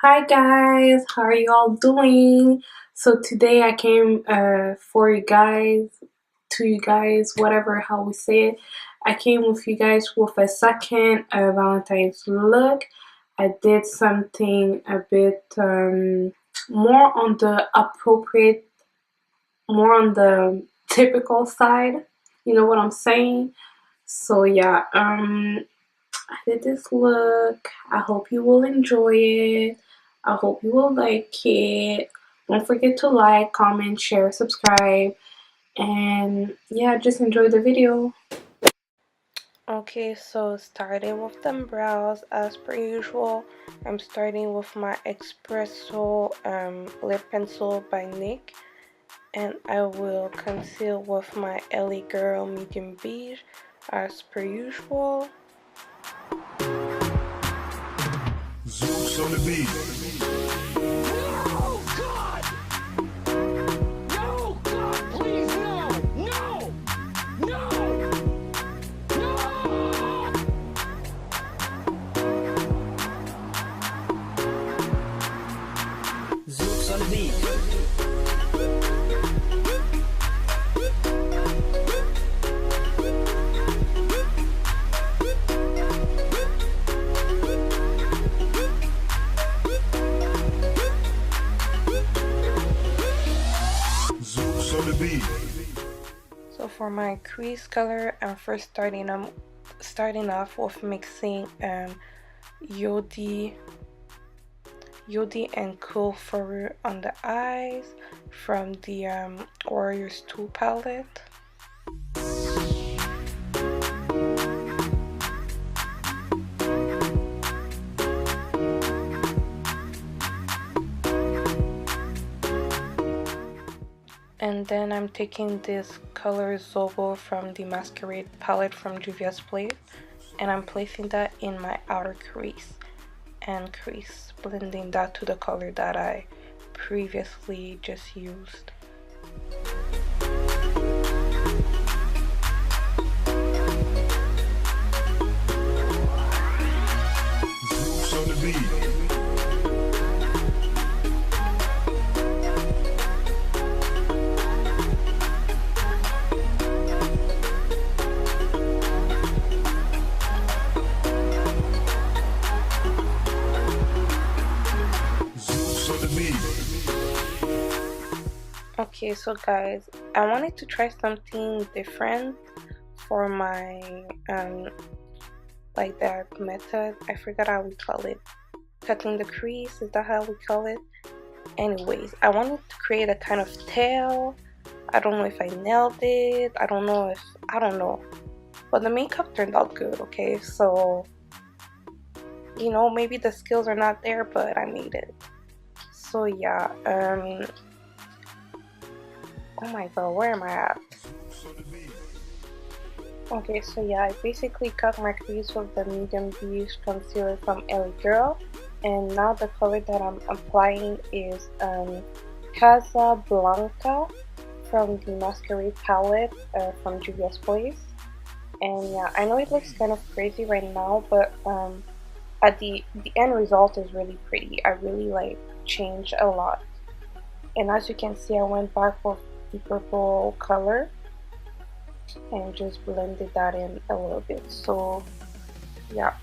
Hi guys, how are you all doing? So today I came for you guys, to you guys, whatever how we say it. I came with you guys with a second Valentine's look. I did something a bit more on the appropriate, more on the typical side. You know what I'm saying? So yeah, I did this look. I hope you will enjoy it. I hope you will like it. Don't forget to like, comment, share, subscribe, and yeah, just enjoy the video. Okay, so starting with the brows as per usual, I'm starting with my Espresso lip pencil by Nick, and I will conceal with my LA Girl medium beige as per usual. Zeus on the beat. No, God! No, God, please, no! No! No! No! Zeus on the beat. So for my crease color, I'm first starting off with mixing Yodit and Kufuru on the eyes from the Warriors 2 palette. And then I'm taking this color Zobo from the Masquerade palette from Juvia's Place, and I'm placing that in my outer crease and blending that to the color that I previously just used. Okay, so guys, I wanted to try something different for my like that method. I forgot how we call it. Cutting the crease, is that how we call it? Anyways, I wanted to create a kind of tail. I don't know if I nailed it. I don't know. But the makeup turned out good, okay? So, you know, maybe the skills are not there, but I made it. So yeah, oh my god, where am I at? Okay, so yeah, I basically cut my crease with the medium beige concealer from LA Girl, and now the color that I'm applying is Casablanca from the Masquerade palette from Juvia's Place. And yeah, I know it looks kind of crazy right now, but at the end result is really pretty. I really like changed a lot, and as you can see, I went back with the purple color and just blended that in a little bit. So yeah.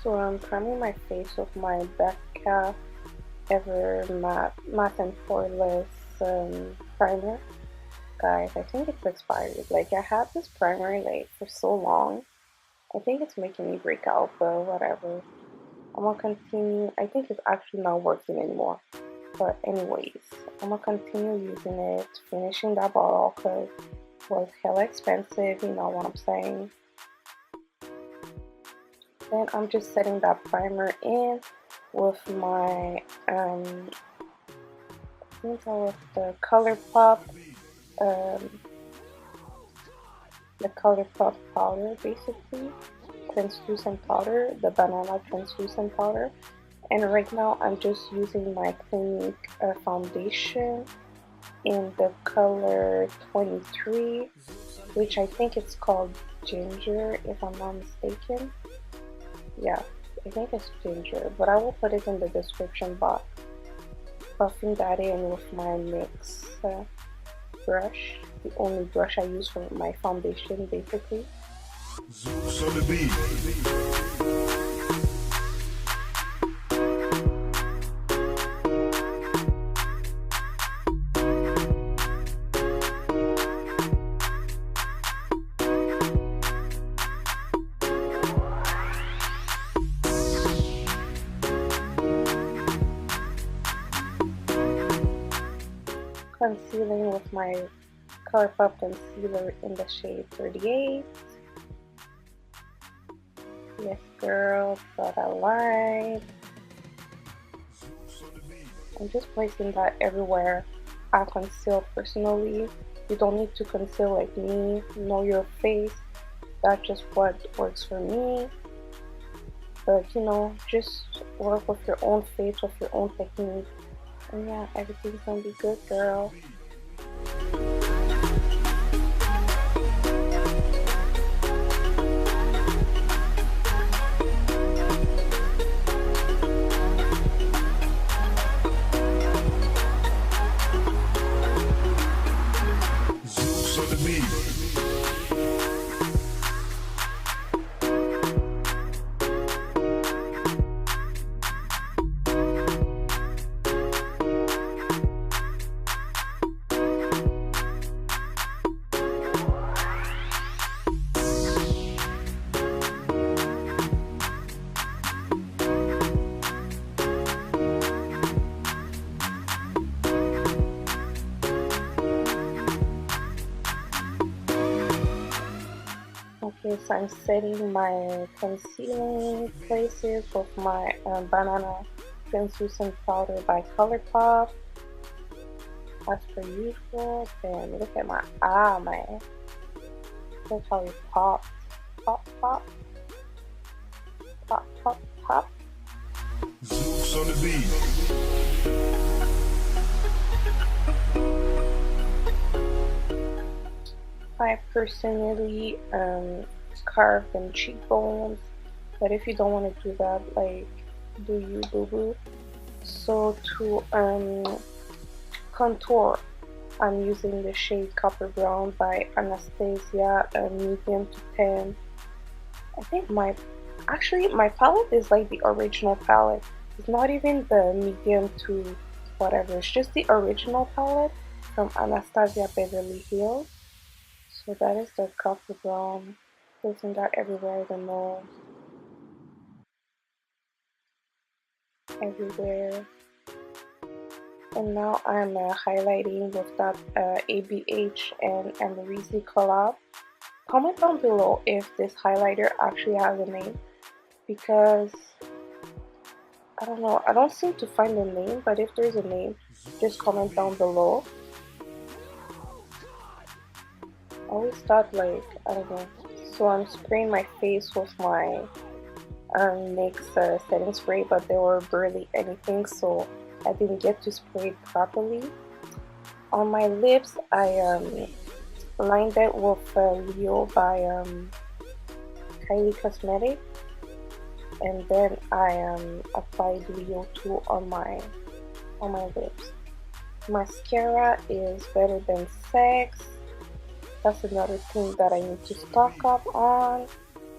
So I'm priming my face with my Becca Ever Matte and Poreless primer. Guys, I think it's expired. Like, I had this primer like for so long. I think it's making me break out, but whatever. I'm gonna continue. I think it's actually not working anymore. But anyways, I'm gonna continue using it, finishing that bottle because it was hella expensive, you know what I'm saying. Then I'm just setting that primer in with my I think that was the Colourpop the Colourpop powder, basically translucent powder, the banana translucent powder. And right now I'm just using my Clinique foundation in the color 23. which I think it's called Ginger, if I'm not mistaken. Yeah, I think it's Ginger, but I will put it in the description box. Buffing that in with my NYX brush, the only brush I use for my foundation, basically. Concealing with my Colourpop concealer in the shade 38. Yes, girl, but I lied. I'm just placing that everywhere I conceal personally. You don't need to conceal like me. Know your face. That's just what works for me. But you know, just work with your own face, with your own technique. And yeah, everything's gonna be good, girl. Okay, so I'm setting my concealing places with my banana translucent powder by Colourpop. As per usual. Then look at my eye, man. Look how it popped. Pop, pop. Pop, pop, pop. Zeus on the beat. I personally carve them cheekbones, but if you don't want to do that, like, do you, boo boo? So to contour, I'm using the shade Copper Brown by Anastasia, medium to 10. I think my palette is like the original palette. It's not even the medium to whatever, it's just the original palette from Anastasia Beverly Hills. So that is the Copper Brown. Placing that everywhere, the nose. Everywhere. And now I'm highlighting with that ABH and Amrezy collab. Comment down below if this highlighter actually has a name, because I don't know, I don't seem to find a name, but if there's a name, just comment down below. I always thought, like, I don't know. So I'm spraying my face with my NYX setting spray, but there were barely anything, so I didn't get to spray it properly. On my lips, I lined it with Leo by Kylie Cosmetics, and then I applied Leo 2 on my lips. Mascara is Better Than Sex. That's another thing that I need to stock up on.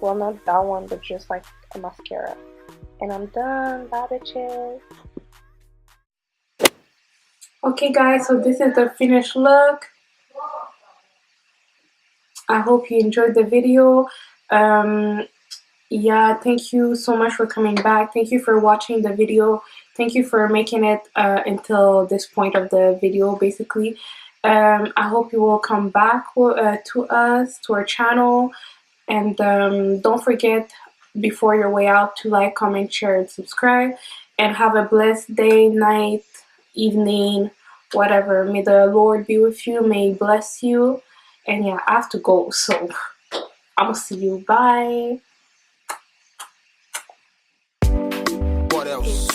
Well, not that one, but just like a mascara. And I'm done. Bye, bitches. Okay guys, so this is the finished look. I hope you enjoyed the video. Yeah, thank you so much for coming back. Thank you for watching the video. Thank you for making it until this point of the video, basically. I hope you will come back to us, to our channel. And don't forget, before your way out, to like, comment, share, and subscribe. And have a blessed day, night, evening, whatever. May the Lord be with you. May He bless you. And yeah, I have to go, so I'm gonna see you. Bye. What else?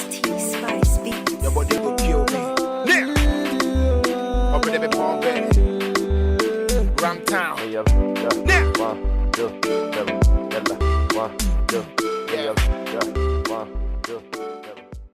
Your body will kill me. Yeah. Up in the bomb, baby. Ram town. Yeah, Now. 1, 2, 3, 1, 2, yeah, 1,